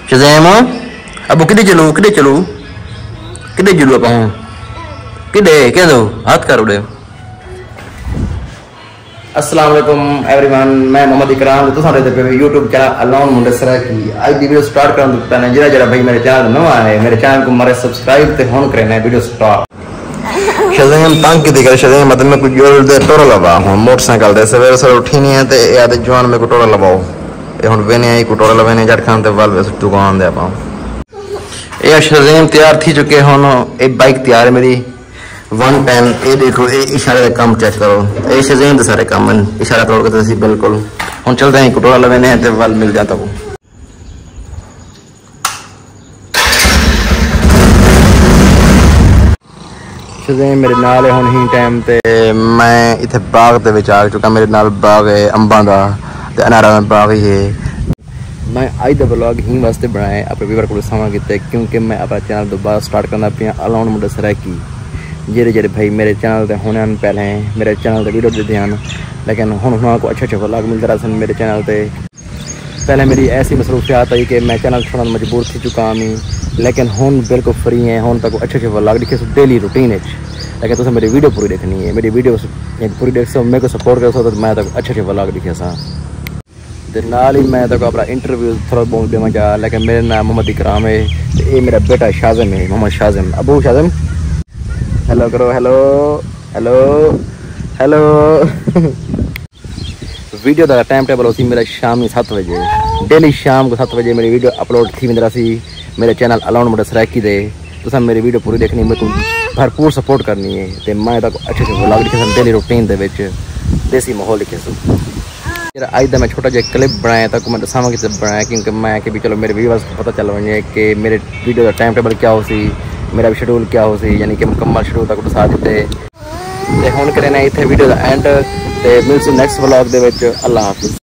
Shazam Abu किधे चलू आप किधे कह दो हाथ कर उड़े। अस्सलाम वालेकुम एवरीवन, मैं मोहम्मद इकराम तो सारे पे यूट्यूब चैनल अलोन मुंडसरा की आज दी वीडियो स्टार्ट करन तो पहले जरा भाई मेरे चैनल नवा है, मेरे चैनल को मारे सब्सक्राइब ते होन करना है। वीडियो स्टार्ट शज़ैम तंग की दिखा शज़ैम मतलब मैं कुछ जोर दे टोरा लगा हूं मोटरसाइकिल दे सवेरे सवेरे उठी नहीं है ते याद जवान में को टोरा लगाओ ए हुन वेने आई को टोरा लगाने जट खान ते वाल वे दुकान दे पाऊं। ए शज़ैम तैयार थी चुके होन, एक बाइक तैयार है मेरी 110। ये देखो ये इशारे का काम चेक करो, ये शज़ैम दे सारे काम इशारा करो तो सी बिल्कुल हम चलते हैं कटोरा लगाने हैं तो वाल मिल जाता वो। शज़ैम मेरे नाल हुन ही टाइम ते मैं इथे बाग दे विच आ चुका, मेरे नाल बाग है अंबां दा ते अनारा दा बाग ही है। मैं आज दा व्लॉग ही वास्ते बनाया अपने व्यूअर को दसावां किते क्योंकि मैं अपना चैनल दोबारा स्टार्ट करना पिया अलोन मुंडसरा की। जेरे भाई मेरे चैनल ते होने पहले मेरे चैनल ते वीडियो देते हैं लेकिन हुन को अच्छे व्लॉग मिलते रहा मेरे चैनल ते। पहले मेरी ऐसी मसरूफियात आई कि मैं चैनल छोड़ने मजबूर थी चुका हूँ लेकिन हुन बिल्कुल फ्री है, हुन तक अच्छे व्लॉग दिखे डेली रूटीन लेकिन तुम मेरी वीडियो पूरी देखनी है, मेरी वीडियो पूरी देख सो मेरे को सपोर्ट कर सो तो मैं तक अच्छे व्लॉग दिखे सा नाल ही मैं तक अपना इंटरव्यू थोड़ा बहुत देना चाह। लेकिन मेरा नाम मोहम्मद इकराम है, ये मेरा बेटा शाज़म है, मोहम्मद शाज़म। अबू शाज़म हेलो करो, हेलो हेलो हेलो। वीडियो का टाइम टेबल होती मेरा शाम 7 बजे, डेली शाम को 7 बजे मेरी वीडियो अपलोड थी मेरा सी मेरे चैनल अलोन मुंडसरा की दे। तो मेरी वीडियो पूरी देखनी, मेरे को भरपूर सपोर्ट करनी है तो मैं तक अच्छे व्लॉग लिखे डेली रूटीन दे विच देसी माहौल लिखे सो। आज का मैं छोटा जहा क्लिप बनाया तक मैं दसावा कि बनाया क्योंकि मैं कि भी चलो मेरे व्यूअर्स को पता चल वजे कि मेरे वीडियो का टाइम टेबल क्या हो सी, मेरा भी शेड्यूल क्या हो सी, यानी कि मुकम्मल शेड्यूल तक दसा दिते। हुण करना इत्थे वीडियो का एंड ते मिलसी नैक्सट व्लॉग दे विच। अल्लाह हाफिज़।